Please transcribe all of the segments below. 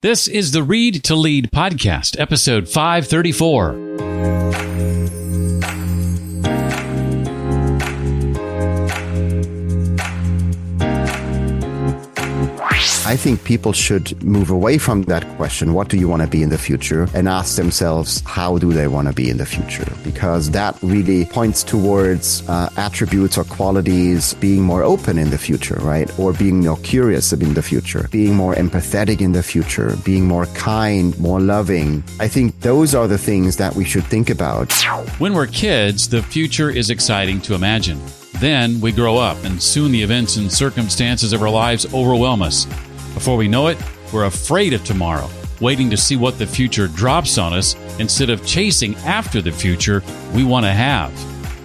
This is the Read to Lead podcast, episode 534. I think people should move away from that question, what do you want to be in the future? And ask themselves, how do they want to be in the future? Because that really points towards attributes or qualities being more open in the future, right? Or being more curious in the future, being more empathetic in the future, being more kind, more loving. I think those are the things that we should think about. When we're kids, the future is exciting to imagine. Then we grow up, and soon the events and circumstances of our lives overwhelm us. Before we know it, we're afraid of tomorrow, waiting to see what the future drops on us instead of chasing after the future we want to have.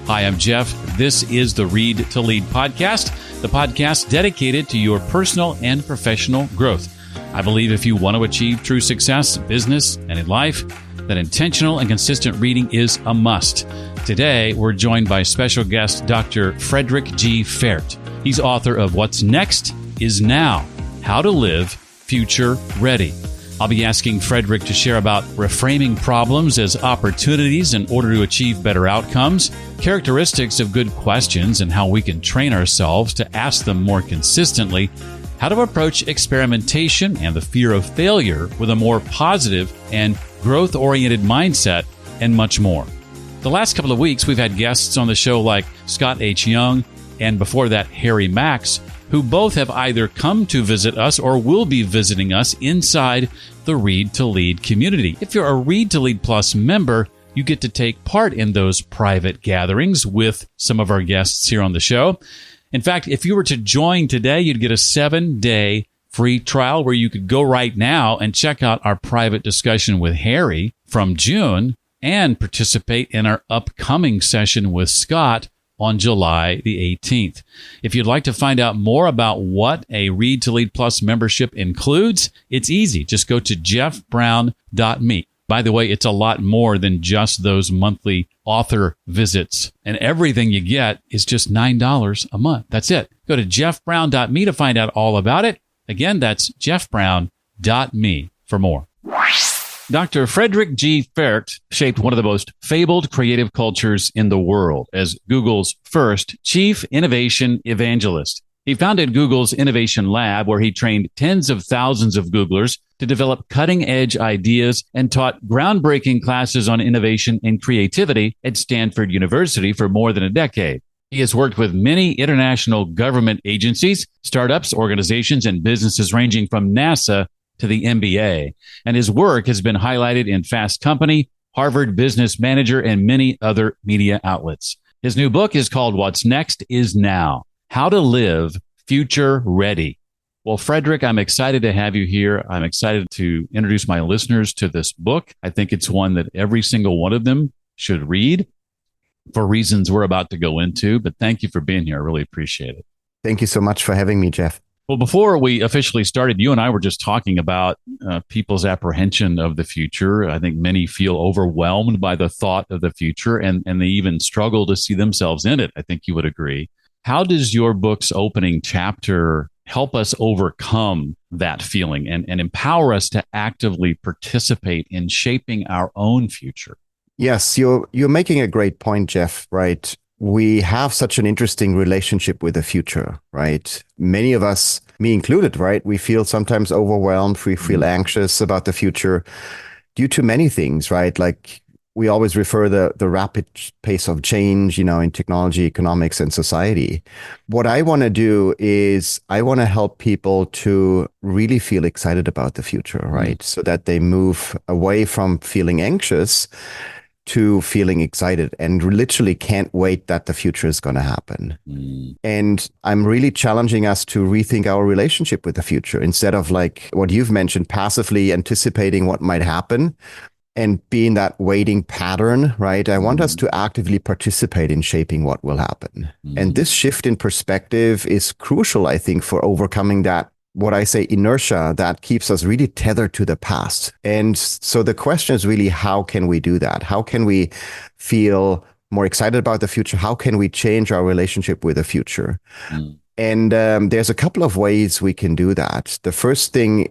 Hi, I'm Jeff. This is the Read to Lead podcast, the podcast dedicated to your personal and professional growth. I believe if you want to achieve true success in business and in life, that intentional and consistent reading is a must. Today, we're joined by special guest Dr. Frederik G. Pferdt. He's author of What's Next is Now: How to Live Future Ready. I'll be asking Frederik to share about reframing problems as opportunities in order to achieve better outcomes, characteristics of good questions and how we can train ourselves to ask them more consistently, how to approach experimentation and the fear of failure with a more positive and growth-oriented mindset, and much more. The last couple of weeks, we've had guests on the show like Scott H. Young and before that, Harry Max, who both have either come to visit us or will be visiting us inside the Read to Lead community. If you're a Read to Lead Plus member, you get to take part in those private gatherings with some of our guests here on the show. In fact, if you were to join today, you'd get a 7-day free trial where you could go right now and check out our private discussion with Harry from June and participate in our upcoming session with Scott on July the 18th. If you'd like to find out more about what a Read to Lead Plus membership includes, it's easy. Just go to jeffbrown.me. By the way, it's a lot more than just those monthly author visits. And everything you get is just $9 a month. That's it. Go to jeffbrown.me to find out all about it. Again, that's jeffbrown.me for more. Dr. Frederik G. Pferdt shaped one of the most fabled creative cultures in the world as Google's first Chief Innovation Evangelist. He founded Google's Innovation Lab, where he trained tens of thousands of Googlers to develop cutting-edge ideas and taught groundbreaking classes on innovation and creativity at Stanford University for more than a decade. He has worked with many international government agencies, startups, organizations, and businesses ranging from NASA to the NBA. And his work has been highlighted in Fast Company, Harvard Business Manager, and many other media outlets. His new book is called What's Next is Now: How to Live Future Ready. Well, Frederik, I'm excited to have you here. I'm excited to introduce my listeners to this book. I think it's one that every single one of them should read for reasons we're about to go into. But thank you for being here. I really appreciate it. Thank you so much for having me, Jeff. Well, before we officially started, you and I were just talking about people's apprehension of the future. I think many feel overwhelmed by the thought of the future, and they even struggle to see themselves in it. I think you would agree. How does your book's opening chapter help us overcome that feeling and empower us to actively participate in shaping our own future? Yes, you're making a great point, Jeff, right? We have such an interesting relationship with the future, right? Many of us, me included, right? We feel sometimes overwhelmed. We feel anxious about the future due to many things, right? Like we always refer the rapid pace of change, in technology, economics, and society. What I want to do is I want to help people to really feel excited about the future, right? So that they move away from feeling anxious to feeling excited and literally can't wait that the future is going to happen. And I'm really challenging us to rethink our relationship with the future instead of like what you've mentioned, passively anticipating what might happen and being that waiting pattern, right? I want us to actively participate in shaping what will happen. And this shift in perspective is crucial, I think, for overcoming that what I say inertia that keeps us really tethered to the past. And so the question is really, how can we do that? How can we feel more excited about the future? How can we change our relationship with the future? And there's a couple of ways we can do that. The first thing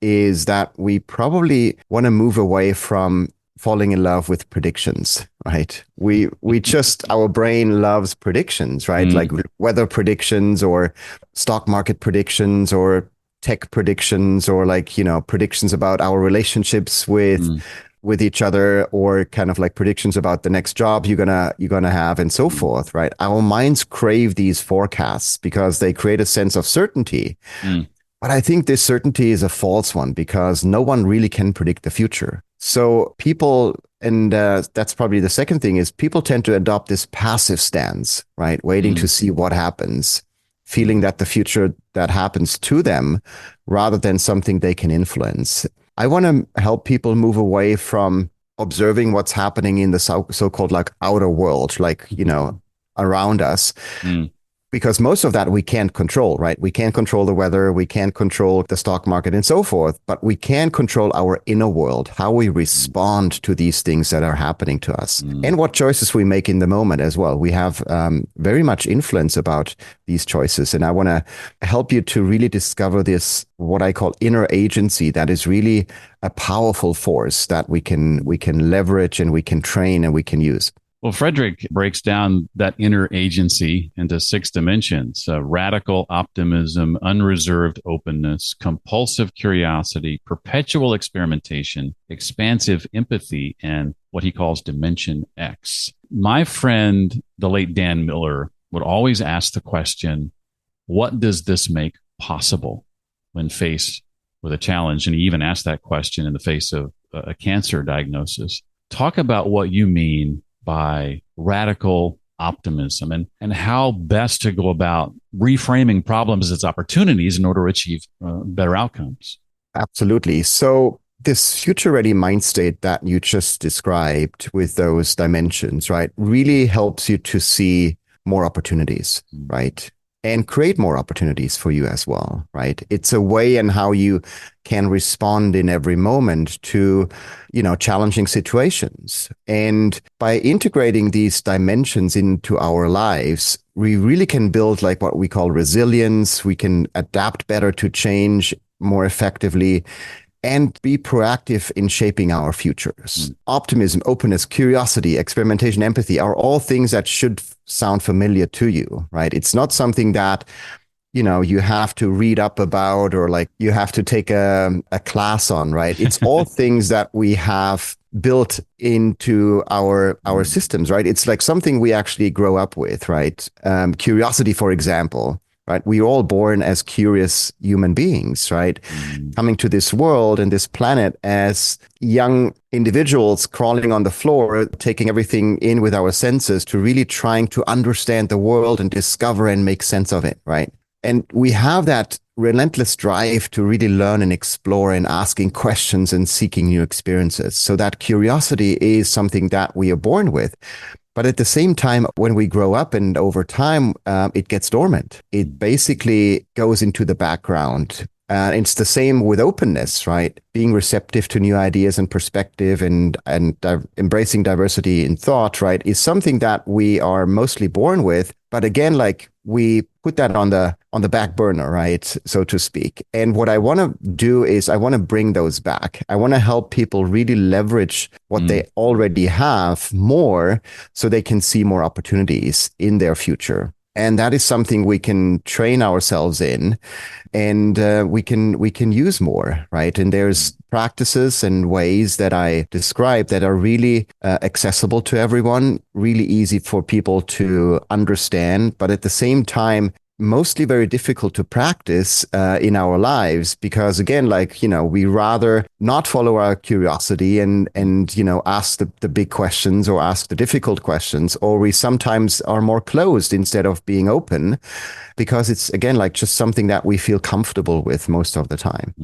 is that we probably want to move away from falling in love with predictions, right? We just, our brain loves predictions, right? Like weather predictions or stock market predictions or tech predictions or like, predictions about our relationships with each other, or kind of like predictions about the next job you're gonna have and so forth, right? Our minds crave these forecasts because they create a sense of certainty. But I think this certainty is a false one because no one really can predict the future. So people, and that's probably the second thing, is people tend to adopt this passive stance, right? Waiting to see what happens, feeling that the future that happens to them rather than something they can influence. I want to help people move away from observing what's happening in the so-called like outer world, like, around us. Because most of that we can't control, right? We can't control the weather, we can't control the stock market and so forth, but we can control our inner world, how we respond to these things that are happening to us, and what choices we make in the moment as well. We have very much influence about these choices. And I want to help you to really discover this, what I call inner agency, that is really a powerful force that we can leverage and we can train and we can use. Well, Frederik breaks down that inner agency into 6 dimensions: radical optimism, unreserved openness, compulsive curiosity, perpetual experimentation, expansive empathy, and what he calls Dimension X. My friend, the late Dan Miller, would always ask the question, what does this make possible when faced with a challenge? And he even asked that question in the face of a cancer diagnosis. Talk about what you mean by radical optimism and how best to go about reframing problems as opportunities in order to achieve better outcomes. Absolutely. So this future-ready mind state that you just described with those dimensions, right, really helps you to see more opportunities, right? And create more opportunities for you as well, right? It's a way in how you can respond in every moment to, challenging situations. And by integrating these dimensions into our lives, we really can build like what we call resilience. We can adapt better to change more effectively and be proactive in shaping our futures. Optimism, openness, curiosity, experimentation, empathy are all things that should sound familiar to you, right? It's not something that, you have to read up about or like you have to take a class on, right? It's all things that we have built into our systems, right? It's like something we actually grow up with, right? Curiosity, for example. Right? We're all born as curious human beings, right? Coming to this world and this planet as young individuals crawling on the floor, taking everything in with our senses to really trying to understand the world and discover and make sense of it, right? And we have that relentless drive to really learn and explore and asking questions and seeking new experiences. So that curiosity is something that we are born with. But at the same time, when we grow up and over time, it gets dormant. It basically goes into the background. It's the same with openness, right? Being receptive to new ideas and perspective and embracing diversity in thought, right, is something that we are mostly born with. But again, like we put that on the back burner, right, so to speak. And what I want to do is I want to bring those back. I want to help people really leverage what they already have more so they can see more opportunities in their future. And that is something we can train ourselves in and we can use more, right? And there's practices and ways that I describe that are really accessible to everyone, really easy for people to understand, but at the same time, mostly very difficult to practice in our lives because again, like, we rather not follow our curiosity and ask the big questions or ask the difficult questions, or we sometimes are more closed instead of being open because it's again, like just something that we feel comfortable with most of the time.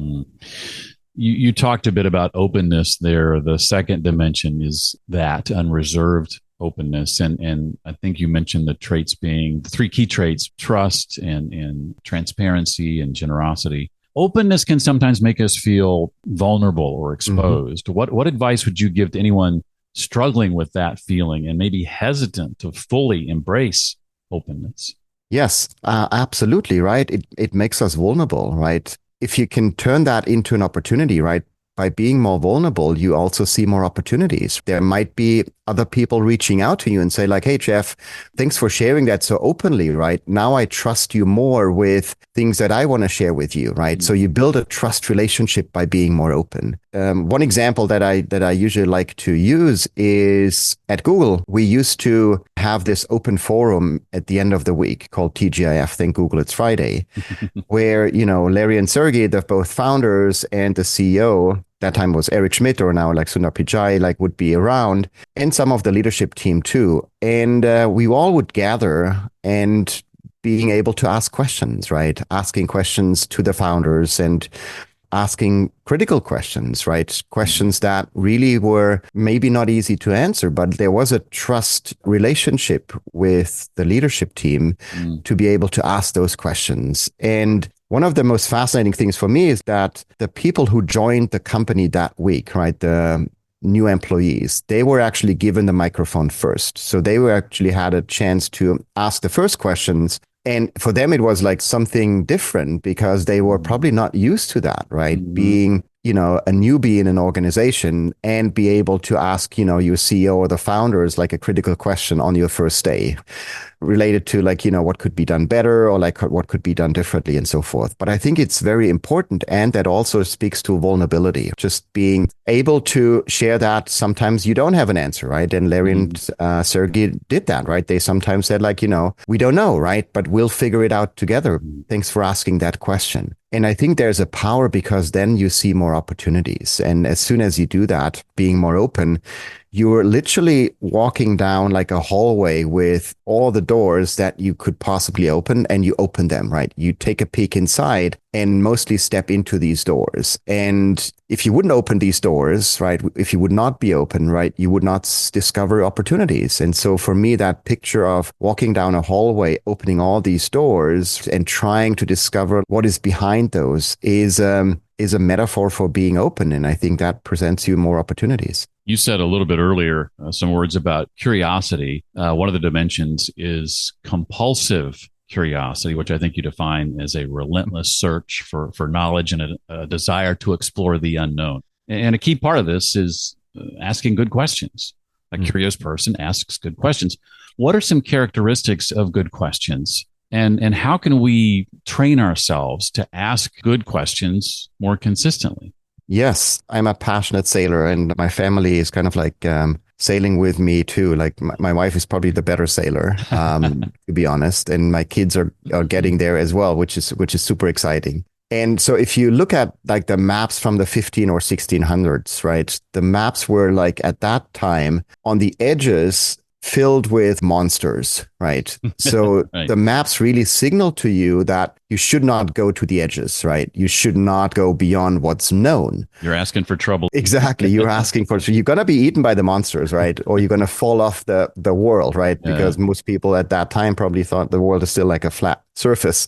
You talked a bit about openness there. The second dimension is that unreserved openness. And I think you mentioned the traits being the 3 key traits: trust and transparency and generosity. Openness can sometimes make us feel vulnerable or exposed. What advice would you give to anyone struggling with that feeling and maybe hesitant to fully embrace openness? Yes, absolutely. Right. It makes us vulnerable, right? if you can turn that into an opportunity, right? By being more vulnerable, you also see more opportunities. There might be other people reaching out to you and say like, hey, Jeff, thanks for sharing that so openly, right? Now I trust you more with things that I want to share with you, right? So you build a trust relationship by being more open. One example that I usually like to use is at Google, we used to have this open forum at the end of the week called TGIF, Thank Google It's Friday, where, Larry and Sergey, the both founders and the CEO, that time was Eric Schmidt, or now like Sundar Pichai, like would be around, and some of the leadership team too. And we all would gather and being able to ask questions, right? Asking questions to the founders and asking critical questions, right? Questions that really were maybe not easy to answer, but there was a trust relationship with the leadership team to be able to ask those questions. And one of the most fascinating things for me is that the people who joined the company that week, right, the new employees, they were actually given the microphone first. So they were actually had a chance to ask the first questions. And for them, it was like something different because they were probably not used to that, right? Being, a newbie in an organization and be able to ask, your CEO or the founders like a critical question on your first day related to like, what could be done better or like what could be done differently and so forth. But I think it's very important. And that also speaks to vulnerability, just being able to share that sometimes you don't have an answer, right? And Larry and Sergey did that, right? They sometimes said like, we don't know, right? But we'll figure it out together. Thanks for asking that question. And I think there's a power because then you see more opportunities. And as soon as you do that, being more open, you're literally walking down like a hallway with all the doors that you could possibly open, and you open them, right? You take a peek inside and mostly step into these doors. And if you wouldn't open these doors, right, if you would not be open, right, you would not discover opportunities. And so for me, that picture of walking down a hallway, opening all these doors and trying to discover what is behind those is a metaphor for being open. And I think that presents you more opportunities. You said a little bit earlier some words about curiosity. One of the dimensions is compulsive curiosity, which I think you define as a relentless search for knowledge and a desire to explore the unknown. And a key part of this is asking good questions. A curious person asks good questions. What are some characteristics of good questions? And how can we train ourselves to ask good questions more consistently? Yes, I'm a passionate sailor, and my family is kind of like sailing with me too. Like my wife is probably the better sailor, to be honest, and my kids are getting there as well, which is super exciting. And so if you look at like the maps from the 15 or 1600s, right, the maps were like at that time on the edges filled with monsters, right? So Right. The maps really signal to you that you should not go to the edges, right? You should not go beyond what's known. You're asking for trouble. Exactly. You're asking for, so you're going to be eaten by the monsters, right? Or you're going to fall off the world, right? Because most people at that time probably thought the world is still like a flat surface.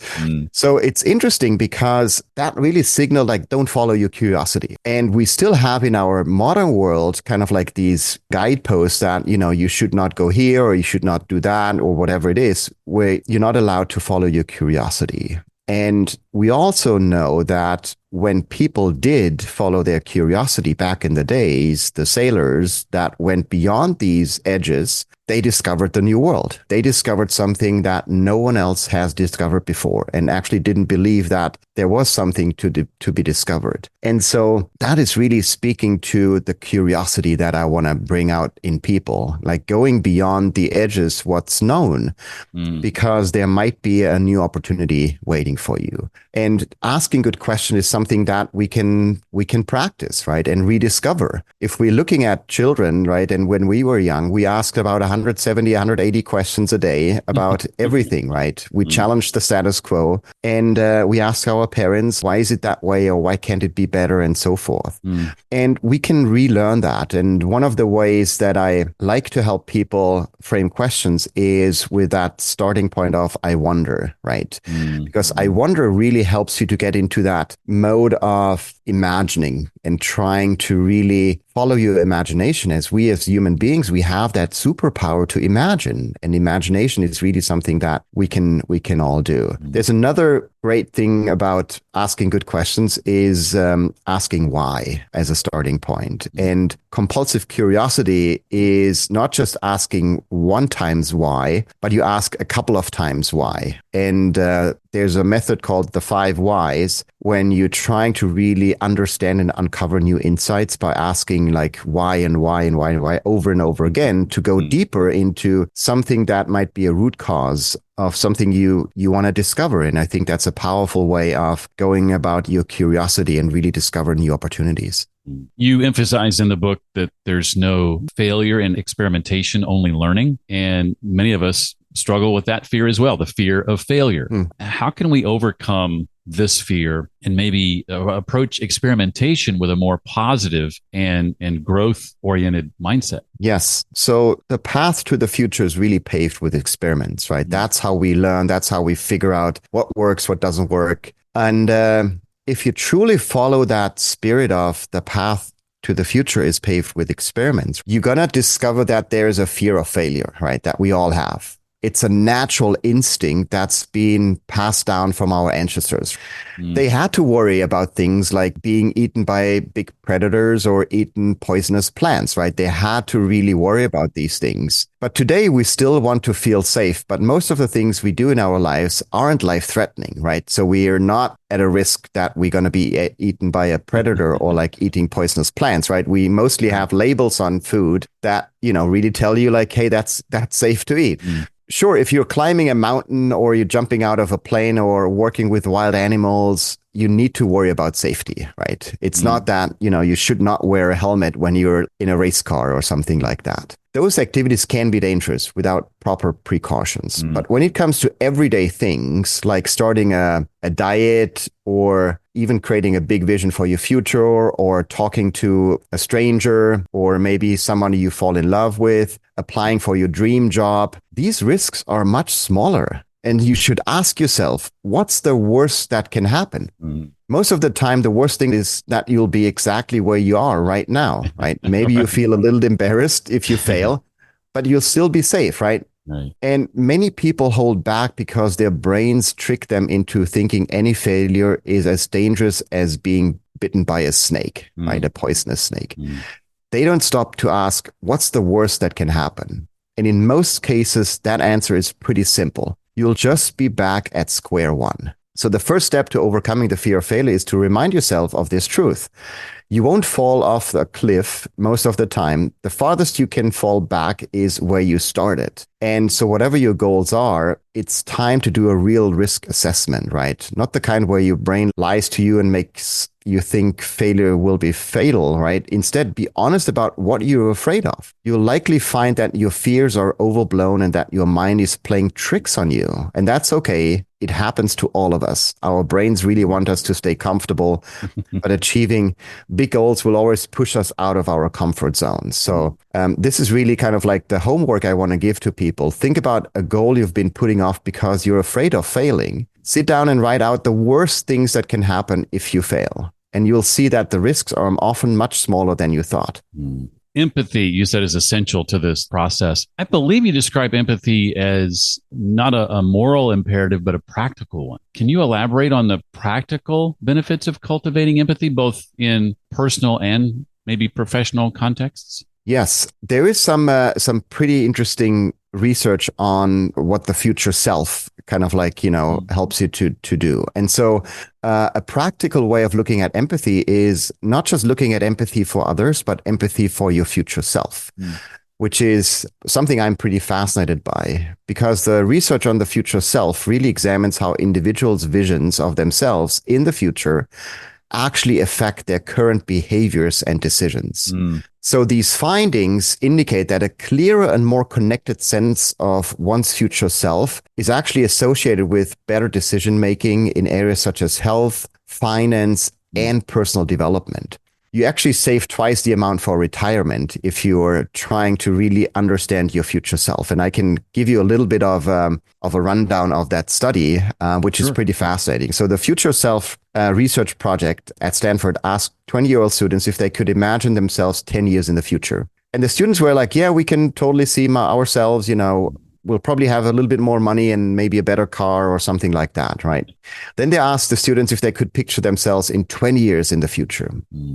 So it's interesting because that really signaled like, don't follow your curiosity. And we still have in our modern world kind of like these guideposts that, you should not go here or you should not do that or whatever it is, where you're not allowed to follow your curiosity. And we also know that when people did follow their curiosity back in the days, the sailors that went beyond these edges, they discovered the new world. They discovered something that no one else has discovered before and actually didn't believe that there was something to be discovered. And so that is really speaking to the curiosity that I want to bring out in people, like going beyond the edges, what's known, because there might be a new opportunity waiting for you. And asking good questions is something that we can practice, right? And rediscover. If we're looking at children, right? And when we were young, we asked about 170, 180 questions a day about everything, right? We challenged the status quo and we asked our parents, why is it that way? Or why can't it be better? And so forth. And we can relearn that. And one of the ways that I like to help people frame questions is with that starting point of, I wonder, right? Because I wonder really helps you to get into that mode of imagining and trying to really follow your imagination. As human beings, we have that superpower to imagine, and imagination is really something that we can all do. There's another great thing about asking good questions is asking why as a starting point. And compulsive curiosity is not just asking one times why, but you ask a couple of times why. And there's a method called the 5 whys when you're trying to really understand and uncover new insights by asking like why and why and why and why over and over again to go deeper into something that might be a root cause of something you want to discover. And I think that's a powerful way of going about your curiosity and really discover new opportunities. You emphasize in the book that there's no failure in experimentation, only learning. And many of us struggle with that fear as well, the fear of failure. How can we overcome this fear and maybe approach experimentation with a more positive and growth-oriented mindset? Yes. So the path to the future is really paved with experiments, right? That's how we learn. That's how we figure out what works, what doesn't work. And if you truly follow that spirit of the path to the future is paved with experiments, you're going to discover that there is a fear of failure, right? That we all have. It's a natural instinct that's been passed down from our ancestors. They had to worry about things like being eaten by big predators or eaten poisonous plants, right? They had to really worry about these things. But today we still want to feel safe, but most of the things we do in our lives aren't life-threatening, right? So we are not at a risk that we're going to be eaten by a predator or like eating poisonous plants, right? We mostly have labels on food that, really tell you like, hey, that's safe to eat. Sure, if you're climbing a mountain or you're jumping out of a plane or working with wild animals, you need to worry about safety, right? It's not that, you should not wear a helmet when you're in a race car or something like that. Those activities can be dangerous without proper precautions. But when it comes to everyday things like starting a diet or even creating a big vision for your future or talking to a stranger or maybe somebody you fall in love with, applying for your dream job, these risks are much smaller. And you should ask yourself, what's the worst that can happen? Most of the time, the worst thing is that you'll be exactly where you are right now, right? Maybe you feel a little embarrassed if you fail, but you'll still be safe, right? And many people hold back because their brains trick them into thinking any failure is as dangerous as being bitten by a snake, right? A poisonous snake. They don't stop to ask, what's the worst that can happen? And in most cases, that answer is pretty simple. You'll just be back at square one. So the first step to overcoming the fear of failure is to remind yourself of this truth. You won't fall off the cliff most of the time. The farthest you can fall back is where you started. And so whatever your goals are, it's time to do a real risk assessment, right? Not the kind where your brain lies to you and makes you think failure will be fatal, right? Instead, be honest about what you're afraid of. You'll likely find that your fears are overblown and that your mind is playing tricks on you. And that's okay. It happens to all of us. Our brains really want us to stay comfortable, but achieving big goals will always push us out of our comfort zone. So this is really kind of like the homework I want to give to people. Think about a goal you've been putting off because you're afraid of failing. Sit down and write out the worst things that can happen if you fail. And you'll see that the risks are often much smaller than you thought. Empathy, you said, is essential to this process. I believe you describe empathy as not a moral imperative, but a practical one. Can you elaborate on the practical benefits of cultivating empathy, both in personal and maybe professional contexts? Yes, there is some pretty interesting research on what the future self kind of like, helps you to do. And so a practical way of looking at empathy is not just looking at empathy for others, but empathy for your future self, which is something I'm pretty fascinated by, because the research on the future self really examines how individuals' visions of themselves in the future actually affect their current behaviors and decisions. So these findings indicate that a clearer and more connected sense of one's future self is actually associated with better decision-making in areas such as health, finance, and personal development. you actually save twice the amount for retirement if you're trying to really understand your future self. And I can give you a little bit of a rundown of that study, which is pretty fascinating. So the Future Self research project at Stanford asked 20-year-old students if they could imagine themselves 10 years in the future. And the students were like, yeah, we can totally see ourselves, we'll probably have a little bit more money and maybe a better car or something like that, right? Then they asked the students if they could picture themselves in 20 years in the future.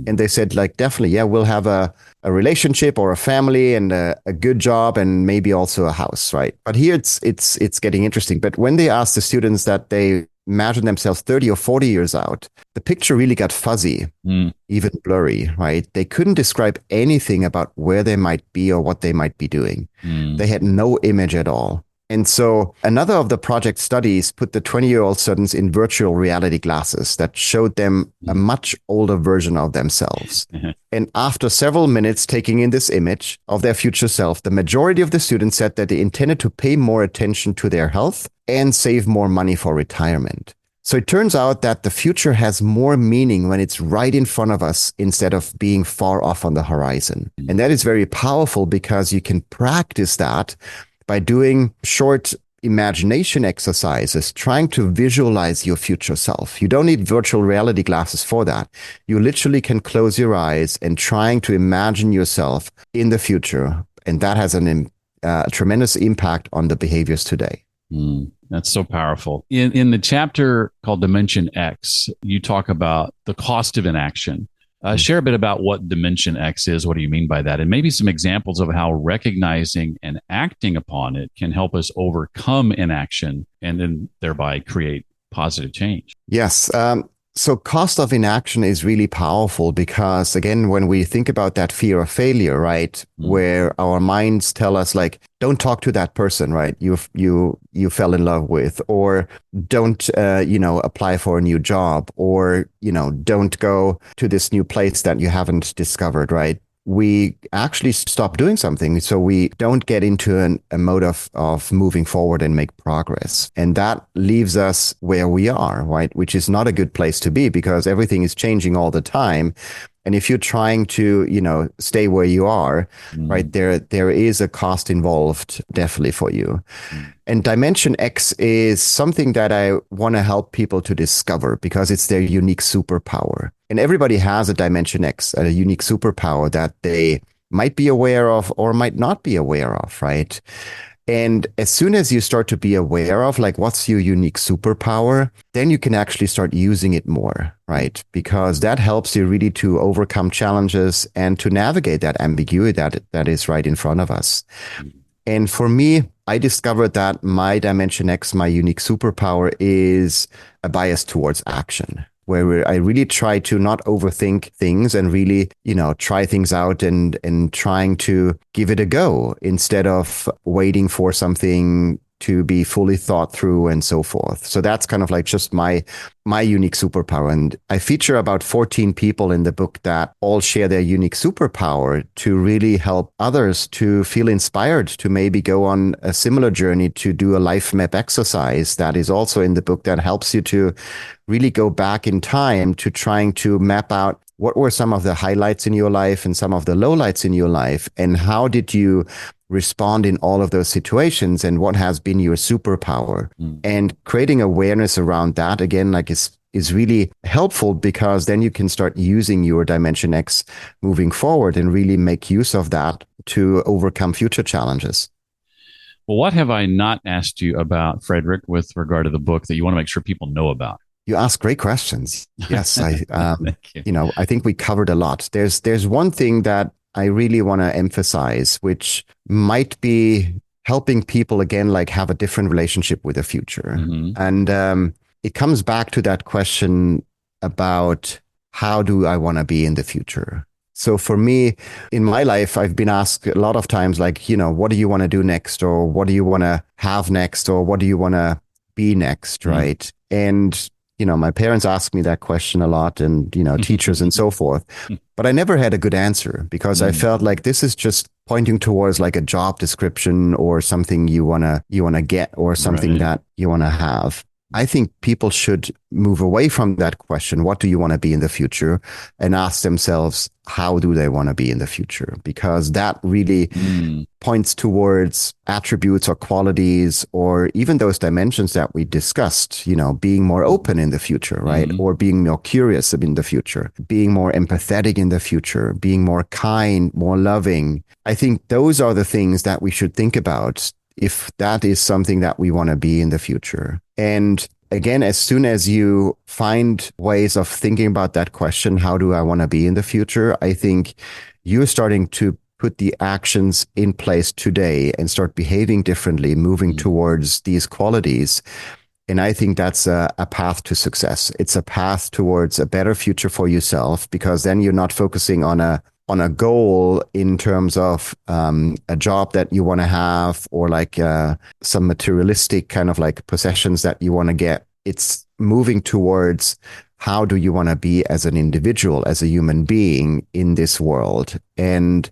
And they said, like, definitely, yeah, we'll have a relationship or a family and a good job and maybe also a house, right? But here it's getting interesting. But when they asked the students that they imagine themselves 30 or 40 years out, the picture really got fuzzy, even blurry, right? They couldn't describe anything about where they might be or what they might be doing. They had no image at all. And so another of the project studies put the 20-year-old students in virtual reality glasses that showed them a much older version of themselves. And after several minutes taking in this image of their future self, the majority of the students said that they intended to pay more attention to their health and save more money for retirement. So it turns out that the future has more meaning when it's right in front of us instead of being far off on the horizon. And that is very powerful because you can practice that by doing short imagination exercises, trying to visualize your future self. You don't need virtual reality glasses for that. You literally can close your eyes and trying to imagine yourself in the future. And that has a tremendous impact on the behaviors today. That's so powerful. In the chapter called Dimension X, you talk about the cost of inaction. Share a bit about what Dimension X is. What do you mean by that? And maybe some examples of how recognizing and acting upon it can help us overcome inaction and then thereby create positive change. Yes. So cost of inaction is really powerful because, again, when we think about that fear of failure, right, where our minds tell us, like, don't talk to that person, right, you fell in love with, or don't, apply for a new job, or, don't go to this new place that you haven't discovered, right? We actually stop doing something. So we don't get into a mode of moving forward and make progress. And that leaves us where we are, right? Which is not a good place to be because everything is changing all the time. And if you're trying to, stay where you are, right, there is a cost involved definitely for you. And Dimension X is something that I want to help people to discover because it's their unique superpower. And everybody has a Dimension X, a unique superpower that they might be aware of or might not be aware of, right? And as soon as you start to be aware of, like, what's your unique superpower, then you can actually start using it more, right? Because that helps you really to overcome challenges and to navigate that ambiguity that is right in front of us. And for me, I discovered that my Dimension X, my unique superpower, is a bias towards action, where I really try to not overthink things and really, try things out and trying to give it a go instead of waiting for something to be fully thought through and so forth. So that's kind of like just my unique superpower. And I feature about 14 people in the book that all share their unique superpower to really help others to feel inspired to maybe go on a similar journey, to do a life map exercise that is also in the book that helps you to really go back in time to trying to map out what were some of the highlights in your life and some of the lowlights in your life, and how did you respond in all of those situations, and what has been your superpower. And creating awareness around that, again, like is really helpful because then you can start using your Dimension X moving forward and really make use of that to overcome future challenges. Well, what have I not asked you about, Frederik, with regard to the book that you want to make sure people know about? You ask great questions. Yes, I think we covered a lot. There's one thing that I really want to emphasize, which might be helping people, again, like, have a different relationship with the future. And it comes back to that question about how do I want to be in the future? So for me, in my life, I've been asked a lot of times, like, what do you want to do next? Or what do you want to have next? Or what do you want to be next? Right. And my parents asked me that question a lot, and, teachers and so forth. But I never had a good answer because I felt like this is just pointing towards like a job description or something you want to get or something that you want to have. I think people should move away from that question, what do you want to be in the future? And ask themselves, how do they want to be in the future? Because that really points towards attributes or qualities, or even those dimensions that we discussed, being more open in the future, right? Or being more curious in the future, being more empathetic in the future, being more kind, more loving. I think those are the things that we should think about if that is something that we want to be in the future. And again, as soon as you find ways of thinking about that question, how do I want to be in the future? I think you're starting to put the actions in place today and start behaving differently, moving towards these qualities. And I think that's a path to success. It's a path towards a better future for yourself, because then you're not focusing on a goal in terms of a job that you want to have, or like some materialistic kind of like possessions that you want to get. It's moving towards, how do you want to be as an individual, as a human being in this world? And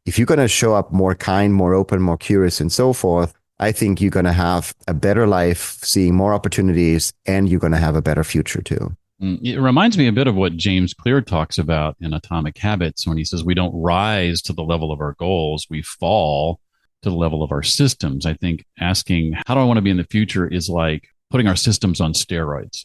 if you're going to show up more kind, more open, more curious, and so forth, I think you're going to have a better life, seeing more opportunities, and you're going to have a better future too. It reminds me a bit of what James Clear talks about in Atomic Habits, when he says we don't rise to the level of our goals, we fall to the level of our systems. I think asking, how do I want to be in the future, is like putting our systems on steroids.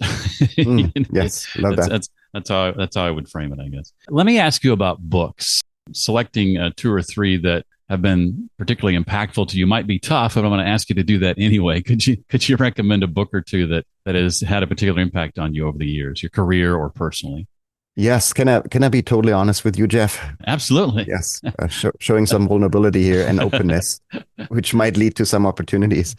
Yes, love that. That's how I would frame it, I guess. Let me ask you about books. Selecting 2 or 3 that have been particularly impactful to you might be tough, but I'm going to ask you to do that anyway. Could you recommend a book or 2 that has had a particular impact on you over the years, your career or personally? Yes. Can I be totally honest with you, Jeff? Absolutely. Yes. Showing some vulnerability here and openness, which might lead to some opportunities.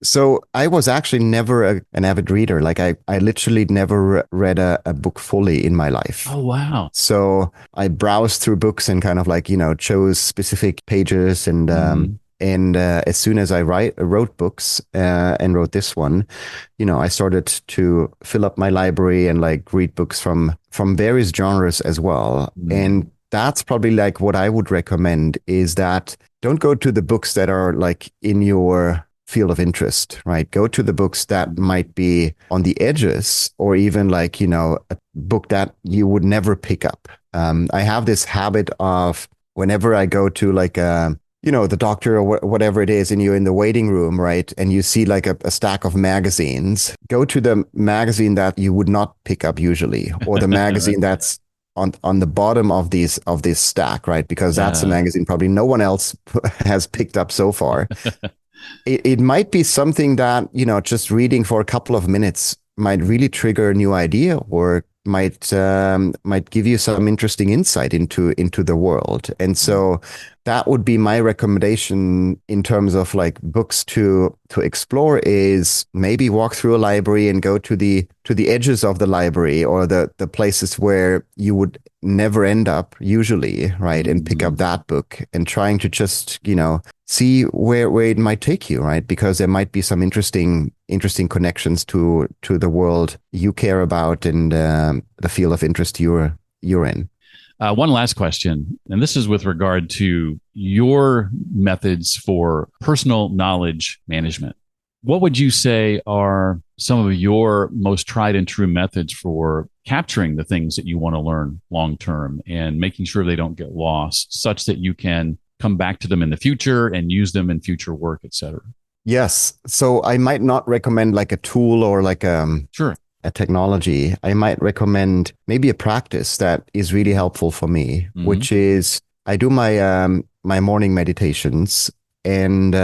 So I was actually never an avid reader. Like I literally never read a book fully in my life. Oh, wow. So I browsed through books and kind of like, chose specific pages. And as soon as I wrote books and wrote this one, I started to fill up my library and like read books from various genres as well. And that's probably like what I would recommend, is that don't go to the books that are like in your field of interest, right? Go to the books that might be on the edges, or even like, a book that you would never pick up. I have this habit of, whenever I go to like the doctor or whatever it is, and you're in the waiting room, right? And you see like a stack of magazines, go to the magazine that you would not pick up usually, or the magazine that's on the bottom of this stack, right? Because that's a magazine probably no one else has picked up so far. It might be something that, just reading for a couple of minutes might really trigger a new idea, or might give you some interesting insight into the world. And so that would be my recommendation in terms of like books to explore, is maybe walk through a library and go to the edges of the library, or the places where you would never end up usually, right? And pick up that book and trying to just, see where it might take you, right? Because there might be some interesting connections to the world you care about, and the field of interest you're in. One last question, and this is with regard to your methods for personal knowledge management. What would you say are some of your most tried and true methods for capturing the things that you want to learn long term and making sure they don't get lost, such that you can come back to them in the future and use them in future work, et cetera? Yes. So I might not recommend like a tool or like Sure. a technology. I might recommend maybe a practice that is really helpful for me, which is I do my my morning meditations, and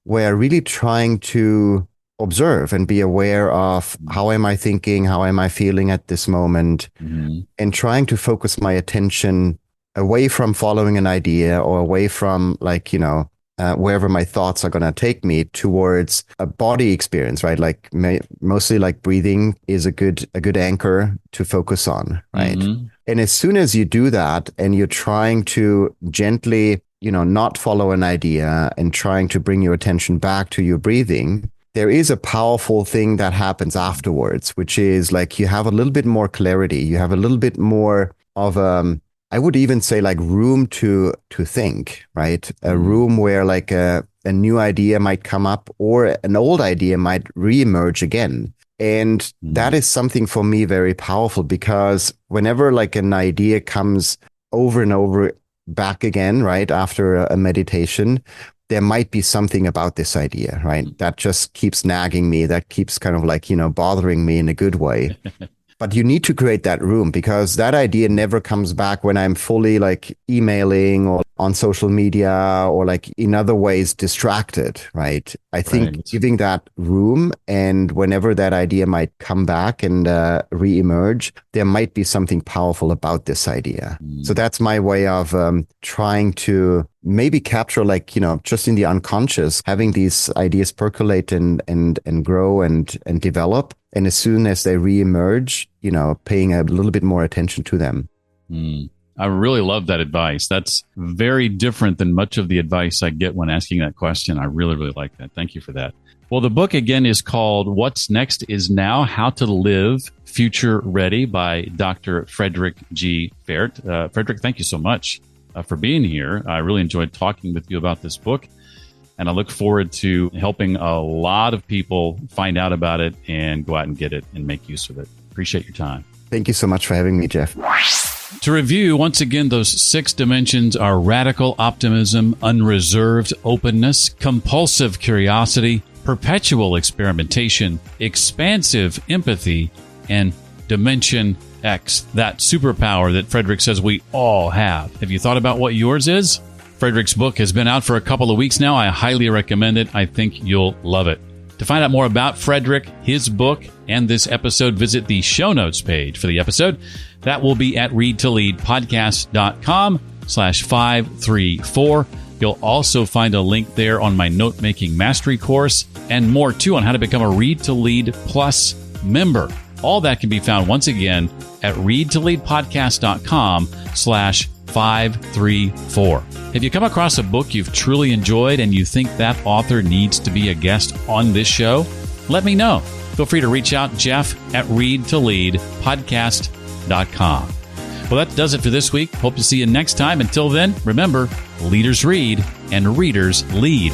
where really trying to observe and be aware of how am I thinking, how am I feeling at this moment, and trying to focus my attention away from following an idea, or away from like, wherever my thoughts are going to take me, towards a body experience, right? Like mostly like breathing is a good anchor to focus on, right? And as soon as you do that, and you're trying to gently, not follow an idea, and trying to bring your attention back to your breathing, there is a powerful thing that happens afterwards, which is like you have a little bit more clarity. You have a little bit more of I would even say like room to think, right? A room where like a new idea might come up or an old idea might reemerge again. And that is something for me very powerful, because whenever like an idea comes over and over back again, right, after a meditation, there might be something about this idea, right, that just keeps nagging me, that keeps kind of like, bothering me in a good way. But you need to create that room, because that idea never comes back when I'm fully like emailing or on social media or like in other ways distracted, right? I think giving that room, and whenever that idea might come back and reemerge, there might be something powerful about this idea. So that's my way of trying to maybe capture, like, just in the unconscious, having these ideas percolate and grow and develop. And as soon as they reemerge, paying a little bit more attention to them. I really love that advice. That's very different than much of the advice I get when asking that question. I really, really like that. Thank you for that. Well, the book again is called What's Next is Now, How to Live Future Ready by Dr. Frederik G. Pferdt. Frederik, thank you so much for being here. I really enjoyed talking with you about this book, and I look forward to helping a lot of people find out about it and go out and get it and make use of it. Appreciate your time. Thank you so much for having me, Jeff. To review, once again, those 6 dimensions are radical optimism, unreserved openness, compulsive curiosity, perpetual experimentation, expansive empathy, and Dimension X, that superpower that Frederik says we all have. Have you thought about what yours is? Frederik's book has been out for a couple of weeks now. I highly recommend it. I think you'll love it. To find out more about Frederik, his book, and this episode, visit the show notes page for the episode. That will be at readtoleadpodcast.com/534. You'll also find a link there on my note-making mastery course, and more too on how to become a Read to Lead Plus member. All that can be found once again at readtoleadpodcast.com/534. Have you come across a book you've truly enjoyed and you think that author needs to be a guest on this show? Let me know. Feel free to reach out, Jeff at readtoleadpodcast.com. Well, that does it for this week. Hope to see you next time. Until then, remember, leaders read and readers lead.